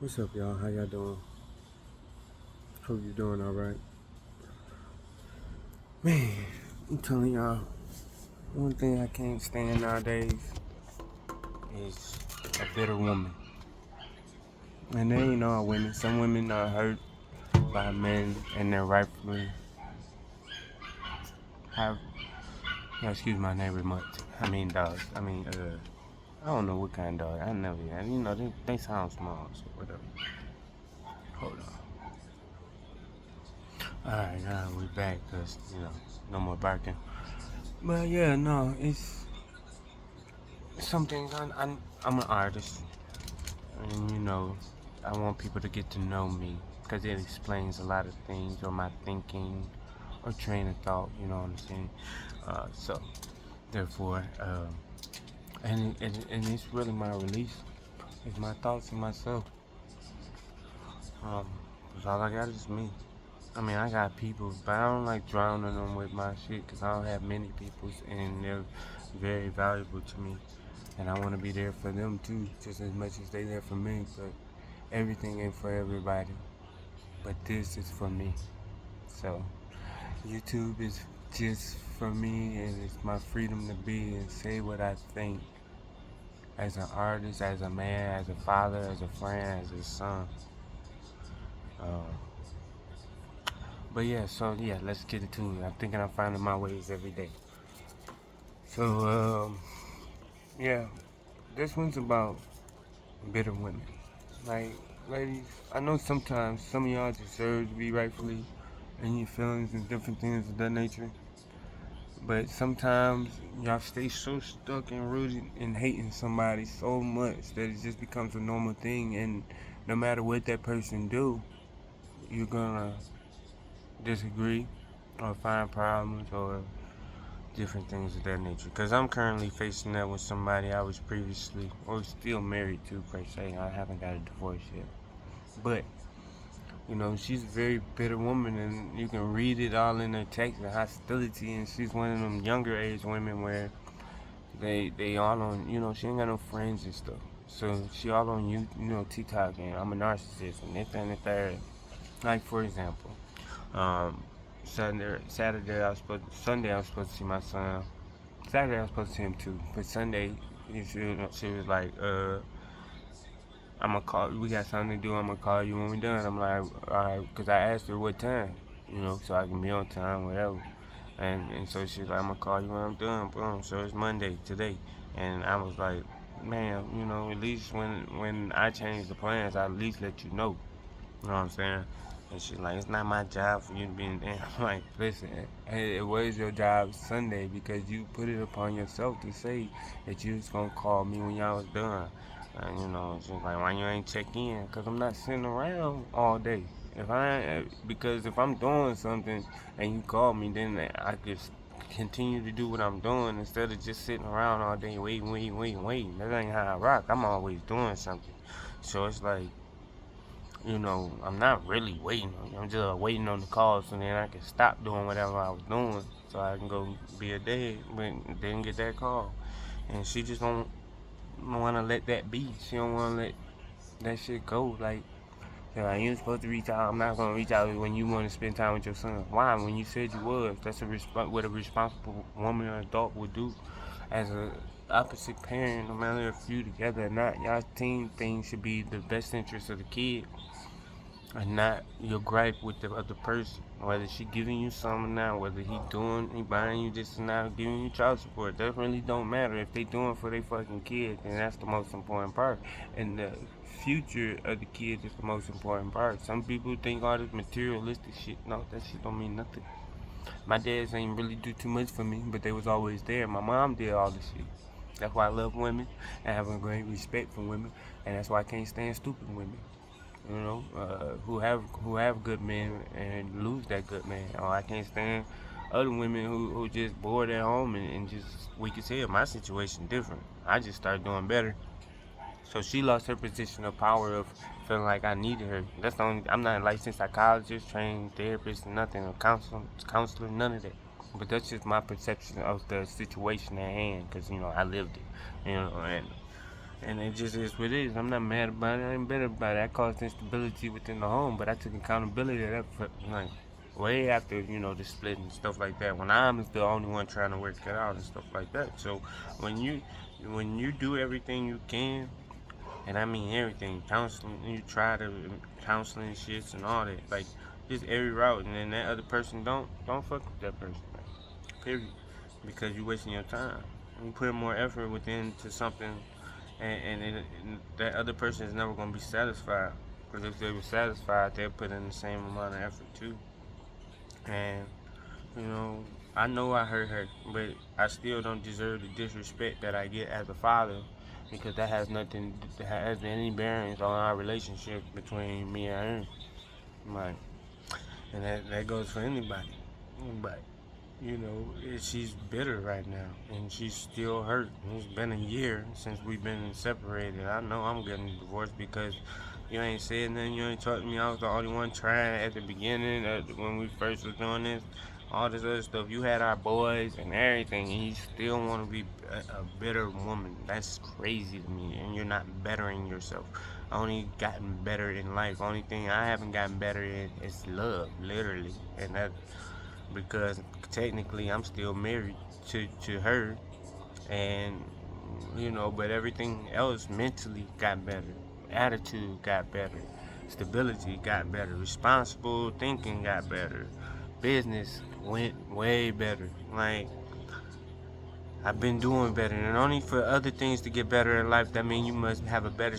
What's up, y'all? How y'all doing? Hope you're doing all right. Man, I'm telling y'all, one thing I can't stand nowadays is a bitter woman. And they ain't all women. Some women are hurt by men and they're rightfully have. Excuse my neighbor much. I mean dogs. I don't know what kind of dog. I never. They sound small. So whatever. Hold on. All right, now we back because no more barking. But yeah, no, it's something. I'm an artist. And I want people to get to know me because it explains a lot of things or my thinking or train of thought, you know what I'm saying? So, therefore, and it's really my release. It's my thoughts and myself. 'Cause all I got is me. I mean, I got people, but I don't like drowning them with my shit because I don't have many peoples and they're very valuable to me. And I want to be there for them too, just as much as they there for me. But everything ain't for everybody. But this is for me. So YouTube is just for me, and it's my freedom to be and say what I think as an artist, as a man, as a father, as a friend, as a son. Uh, but yeah, so yeah, let's get into it. I'm thinking I'm finding my ways every day. So yeah, this one's about bitter women. Like, ladies, I know sometimes some of y'all deserve to be rightfully in your feelings and different things of that nature. But sometimes y'all stay so stuck and rooted in hating somebody so much that it just becomes a normal thing, and no matter what that person do, you're gonna disagree or find problems or different things of that nature. Cause I'm currently facing that with somebody I was previously or still married to per se. I haven't got a divorce yet, but she's a very bitter woman, and you can read it all in her text and hostility. And she's one of them younger age women where they all on, she ain't got no friends and stuff. So she all on TikTok, and I'm a narcissist and this and the third. Like, for example, um, Saturday Sunday I was supposed to see my son. Saturday I was supposed to see him too, but Sunday she was like, I'm gonna call. We got something to do. I'm gonna call you when we're done. I'm like, all right, cause I asked her what time, so I can be on time, whatever. And so she's like, I'm gonna call you when I'm done. Boom. So it's Monday today, and I was like, man, at least when I change the plans, I at least let you know. You know what I'm saying? And she's like, it's not my job for you to be in there. I'm like, listen, hey, it was your job Sunday because you put it upon yourself to say that you was gonna call me when y'all was done. And she's like, why you ain't check in? Cause I'm not sitting around all day. Because if I'm doing something and you call me, then I could continue to do what I'm doing instead of just sitting around all day waiting. That ain't how I rock. I'm always doing something. So it's like, I'm not really waiting on you. I'm just waiting on the call so then I can stop doing whatever I was doing so I can go be a dad, but didn't get that call. And she just don't want to let that be. She don't want to let that shit go. Like, you supposed to reach out. I'm not going to reach out when you want to spend time with your son. Why? When you said you was. That's what a responsible woman or adult would do as a opposite parent, no matter if you together or not. Y'all team thing should be the best interest of the kid and not your gripe with the other person. Whether she giving you something now, whether he buying you this and now giving you child support, that really don't matter. If they doing for their fucking kids, then that's the most important part. And the future of the kids is the most important part. Some people think all this materialistic shit. No, that shit don't mean nothing. My dads ain't really do too much for me, but they was always there. My mom did all this shit. That's why I love women and have a great respect for women, and that's why I can't stand stupid women. Who have good men and lose that good man. Or I can't stand other women who just bored at home and just weak as hell. My situation different. I just started doing better. So she lost her position of power of feeling like I needed her. That's the only. I'm not a licensed psychologist, trained therapist, nothing, a counselor, none of that. But that's just my perception of the situation at hand, because I lived it, and And it just is what it is. I'm not mad about it. I ain't bitter about it. I caused instability within the home, but I took accountability of that for, like, way after, the split and stuff like that. When I'm the only one trying to work it out and stuff like that. So when you do everything you can, and I mean everything, counseling, you try to counseling shits and all that, like just every route, and then that other person don't fuck with that person, period, because you wasting your time. You put more effort within to something, and that other person is never gonna be satisfied. Because if they were satisfied, they'll put in the same amount of effort too. And you know, I know I hurt her, but I still don't deserve the disrespect that I get as a father, because that has nothing that has any bearings on our relationship between me and her. Like, and that goes for anybody. But she's bitter right now, and she's still hurt. It's been a year since we've been separated. I know I'm getting divorced because you ain't said nothing. You ain't talked to me. I was the only one trying at the beginning, when we first was doing this. All this other stuff. You had our boys and everything, and you still want to be a bitter woman. That's crazy to me. And you're not bettering yourself. Only gotten better in life. Only thing I haven't gotten better in is love, literally, and that because technically I'm still married to her, and but everything else mentally got better, attitude got better, stability got better, responsible thinking got better, business went way better. Like, I've been doing better, and only for other things to get better in life, that means you must have a better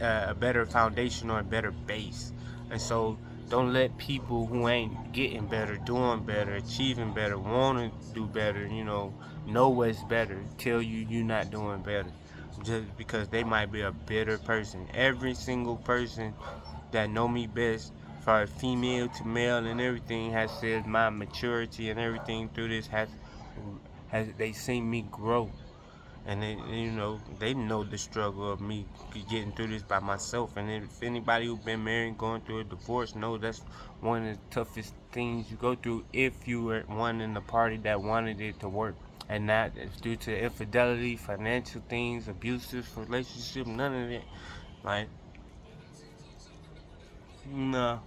a better foundation or a better base. And so, don't let people who ain't getting better, doing better, achieving better, want to do better, know what's better, tell you you're not doing better, just because they might be a bitter person. Every single person that know me best, from female to male and everything, has said my maturity and everything through this has they seen me grow, and they know the struggle of me getting through this by myself. And if anybody who's been married going through a divorce know that's one of the toughest things you go through, if you were one in the party that wanted it to work, and not due to infidelity, financial things, abusive relationship, none of that. Like, no,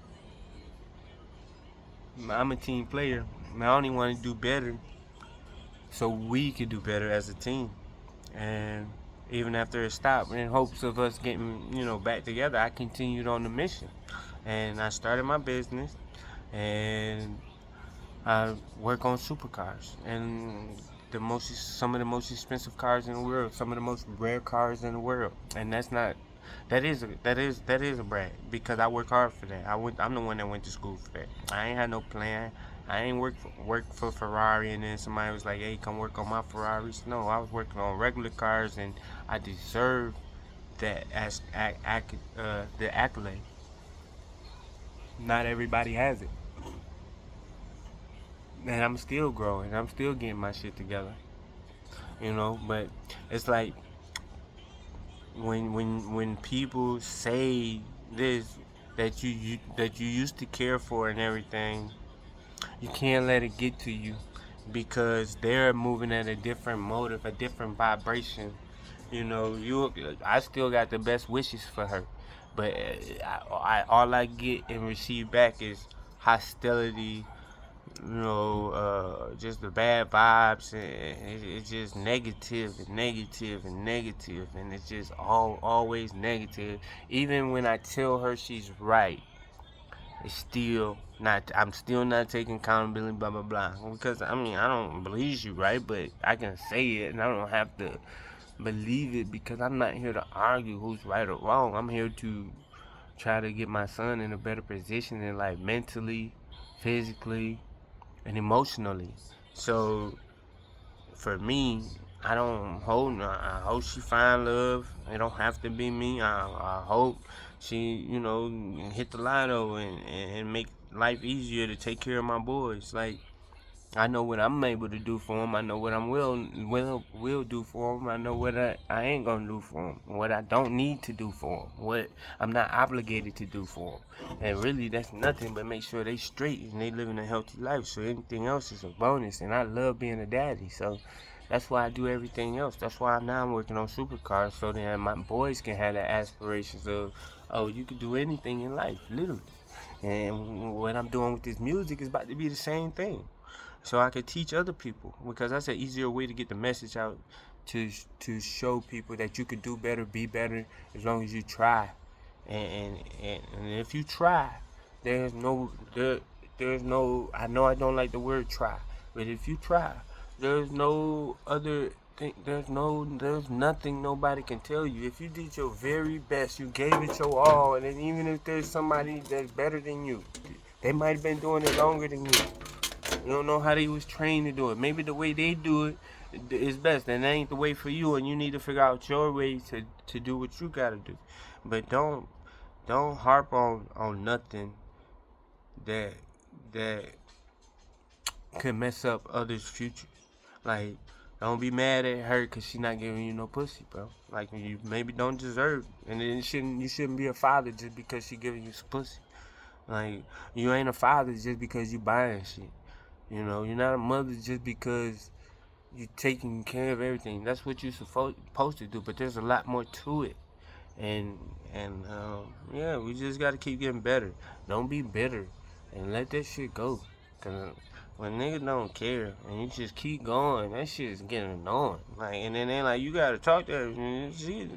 I'm a team player. I only want to do better so we could do better as a team. And even after it stopped, in hopes of us getting, back together, I continued on the mission. And I started my business, and I work on supercars and some of the most expensive cars in the world, some of the most rare cars in the world. And that is a brag, because I work hard for that. I'm the one that went to school for that. I ain't had no plan. I ain't work for Ferrari, and then somebody was like, "Hey, come work on my Ferraris." No, I was working on regular cars, and I deserve that as the accolade. Not everybody has it, and I'm still growing. I'm still getting my shit together. But it's like, when people say this, that you used to care for and everything, you can't let it get to you, because they're moving at a different motive, a different vibration. I still got the best wishes for her, but all I get and receive back is hostility, just the bad vibes, and it's just negative and negative and negative, and it's just always negative. Even when I tell her she's right, it's still not. I'm still not taking accountability. Blah blah blah. Because I mean, I don't believe you, right? But I can say it, and I don't have to believe it, because I'm not here to argue who's right or wrong. I'm here to try to get my son in a better position in life, mentally, physically, and emotionally. So for me, I don't hold. I hope she find love. It don't have to be me. I hope she, hit the lotto, and make life easier to take care of my boys. Like, I know what I'm able to do for them. I know what I'm will do for them. I know what I ain't gonna do for them. What I don't need to do for them. What I'm not obligated to do for them. And really, that's nothing but make sure they straight and they living a healthy life. So anything else is a bonus. And I love being a daddy. So That's why I do everything else. That's why now I'm working on supercars so that my boys can have the aspirations of, oh, you can do anything in life, literally. And what I'm doing with this music is about to be the same thing. So I could teach other people, because that's an easier way to get the message out, to show people that you could do better, be better, as long as you try. And if you try, there's no there's no, I know I don't like the word try, but if you try, there's no other thing, there's nothing nobody can tell you. If you did your very best, you gave it your all, and then even if there's somebody that's better than you, they might have been doing it longer than you. You don't know how they was trained to do it. Maybe the way they do it is best, and that ain't the way for you, and you need to figure out your way to do what you gotta do. But don't harp on nothing that that could mess up others' future. Like, don't be mad at her because she not giving you no pussy, bro. Like, you maybe don't deserve it. And then you shouldn't be a father just because she giving you some pussy. Like, you ain't a father just because you buying shit. You know, you're not a mother just because you taking care of everything. That's what you're supposed to do, but there's a lot more to it. And yeah, we just gotta keep getting better. Don't be bitter and let that shit go. Cause when niggas don't care and you just keep going, that shit is getting annoying. Like, and then they like, you gotta talk to her. Shit,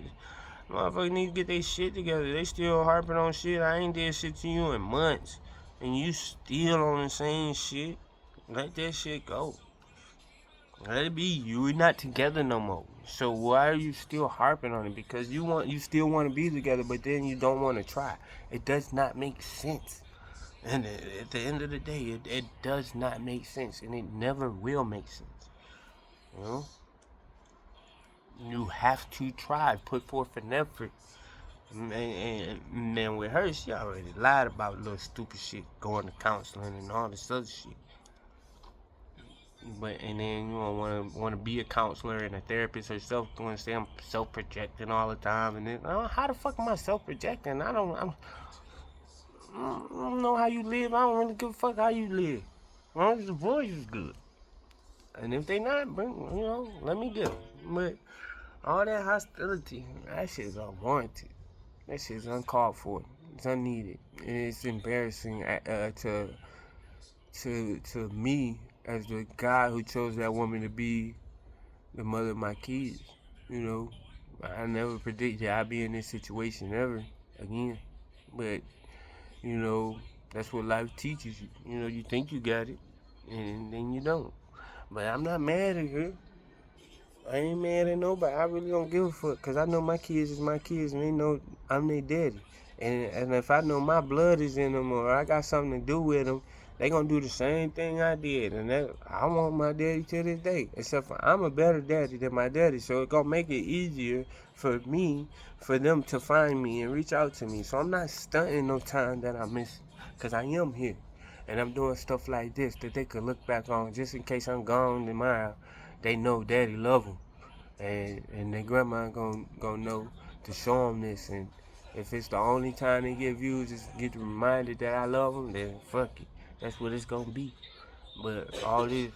motherfuckers need to get their shit together. They still harping on shit. I ain't did shit to you in months, and you still on the same shit. Let that shit go. Let it be. You're not together no more. So why are you still harping on it? Because you still want to be together, but then you don't want to try. It does not make sense. And at the end of the day, it does not make sense, and it never will make sense. You know, you have to try, put forth an effort. And then with her, she already lied about little stupid shit, going to counseling and all this other shit. But and then you don't want to be a counselor and a therapist herself, going to say I'm self projecting all the time, and then how the fuck am I self projecting? I don't know how you live. I don't really give a fuck how you live. As long as the voice is good, and if they not, let me get 'em. But all that hostility, that shit's unwarranted. That shit's uncalled for. It's unneeded. And it's embarrassing to me as the guy who chose that woman to be the mother of my kids. You know, I never predicted I'd be in this situation ever again. But, that's what life teaches you. You think you got it, and then you don't. But I'm not mad at her. I ain't mad at nobody. I really don't give a fuck, because I know my kids is my kids, and they know I'm their daddy. And if I know my blood is in them, or I got something to do with them, they gonna do the same thing I did. And I want my daddy to this day. Except for I'm a better daddy than my daddy, so it gonna make it easier for them to find me and reach out to me. So I'm not stunting no time that I'm missing, because I am here. And I'm doing stuff like this that they could look back on, just in case I'm gone tomorrow. They know daddy love them. And their grandma gonna know to show them this. And if it's the only time they get views is get reminded that I love them, then fuck it. That's what it's gonna be. But all this,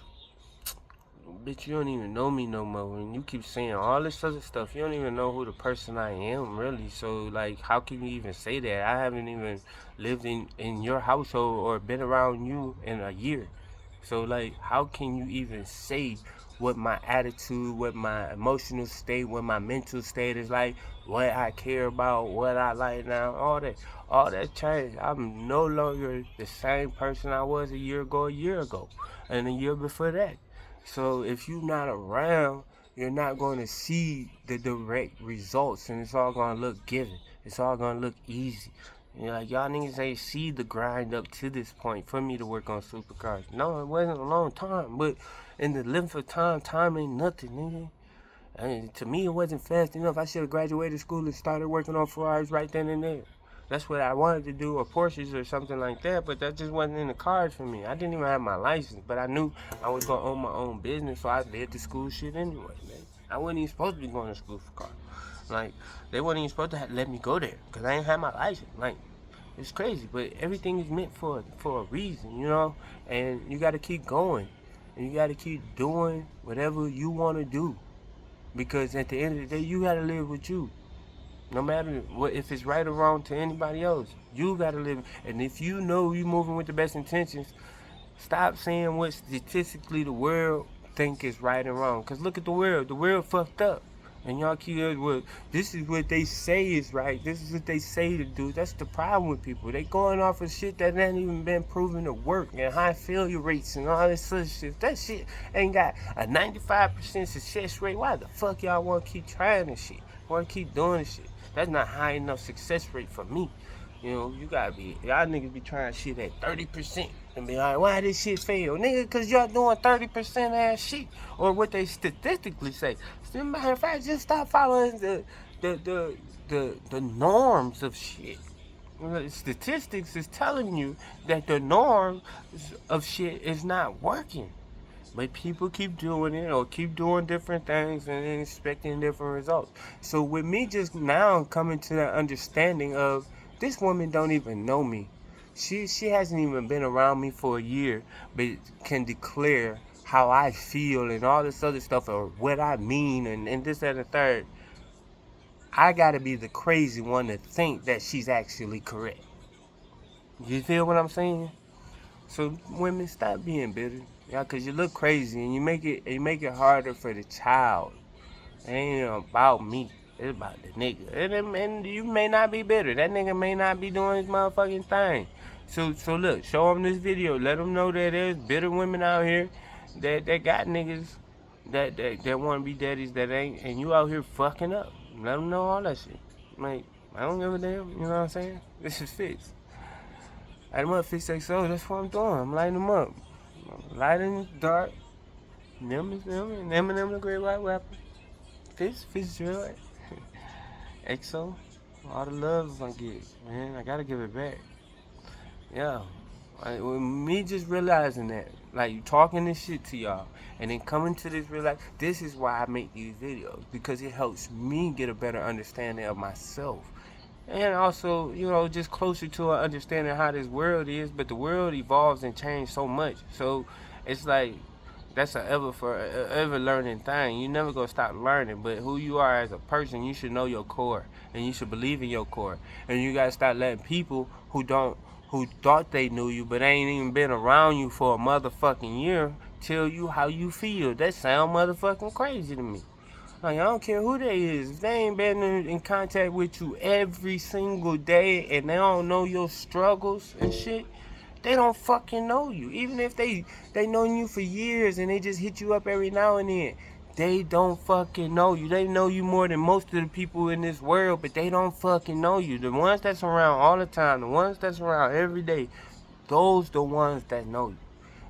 bitch, you don't even know me no more. And you keep saying all this other stuff. You don't even know who the person I am, really. So, like, how can you even say that? I haven't even lived in your household or been around you in a year. So, like, how can you even say what my attitude, what my emotional state, what my mental state is like, what I care about, what I like now, all that changed. I'm no longer the same person I was a year ago, and a year before that. So if you're not around, you're not going to see the direct results, and it's all going to look given. It's all going to look easy. Like, y'all niggas ain't see the grind up to this point for me to work on supercars. No, it wasn't a long time, but in the length of time ain't nothing, nigga. And to me, it wasn't fast enough. I should have graduated school and started working on Ferraris right then and there. That's what I wanted to do, or Porsches or something like that, but that just wasn't in the cards for me. I didn't even have my license, but I knew I was going to own my own business, so I did the school shit anyway, man. I wasn't even supposed to be going to school for cars. Like, they wasn't even supposed to let me go there, because I ain't have my license. Like, it's crazy, but everything is meant for a reason, and you got to keep going. And you gotta keep doing whatever you wanna do. Because at the end of the day, you gotta live with you. No matter what, if it's right or wrong to anybody else, you gotta live. And if you know you moving with the best intentions, stop saying what statistically the world think is right and wrong. Cause look at the world. The world fucked up. And y'all keep, well, this is what they say is right. This is what they say to do. That's the problem with people. They going off of shit that ain't even been proven to work, and high failure rates and all this other shit. That shit ain't got a 95% success rate. Why the fuck y'all want to keep trying this shit? Want to keep doing this shit? That's not high enough success rate for me. You know, you gotta be, y'all niggas be trying shit at 30% and be like, why this shit fail? Nigga, cause y'all doing 30% ass shit. Or what they statistically say. As a matter of fact, just stop following the norms of shit. Statistics is telling you that the norm of shit is not working. But people keep doing it or keep doing different things and expecting different results. So with me just now coming to that understanding of this woman don't even know me. She hasn't even been around me for a year, but can declare how I feel and all this other stuff or what I mean and this, that, and the third. I gotta be the crazy one to think that she's actually correct. You feel what I'm saying? So women, stop being bitter. Yeah, cause you look crazy and you make it harder for the child. It ain't about me. It's about the nigga. And you may not be bitter. That nigga may not be doing his motherfucking thing. So look, show him this video. Let him know that there's bitter women out here that got niggas that want to be daddies that ain't, and you out here fucking up. Let them know all that shit. Like, I don't give a damn. You know what I'm saying? This is Fitz. Light them up, Fitz XO. That's what I'm doing. I'm lighting them up. Light in the dark. Them is them, and Eminem the great white rapper. Fitzgerald. XO. All the love I get, man. I gotta give it back. Yeah. With me just realizing that, like, you talking this shit to y'all, and then coming to this this is why I make these videos, because it helps me get a better understanding of myself. And also, you know, just closer to understanding how this world is. But the world evolves and changes so much. So it's like, that's a ever learning thing. You never gonna stop learning. But who you are as a person, you should know your core. And you should believe in your core. And you gotta start letting people who thought they knew you but ain't even been around you for a motherfucking year tell you how you feel. That sound motherfucking crazy to me. Like, I don't care who they is. If they ain't been in contact with you every single day and they don't know your struggles and shit, they don't fucking know you. Even if they known you for years and they just hit you up every now and then, they don't fucking know you. They know you more than most of the people in this world, but they don't fucking know you. The ones that's around all the time, the ones that's around every day, those the ones that know you.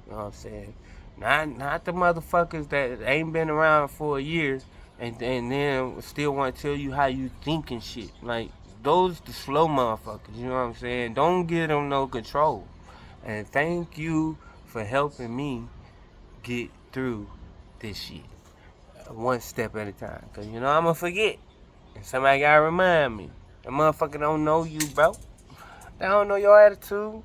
You know what I'm saying? Not the motherfuckers that ain't been around for a year and then still want to tell you how you think and shit. Like, those the slow motherfuckers, you know what I'm saying? Don't give them no control. And thank you for helping me get through this shit. One step at a time. Cause you know I'ma forget. And somebody gotta remind me. That motherfucker don't know you, bro. They don't know your attitude.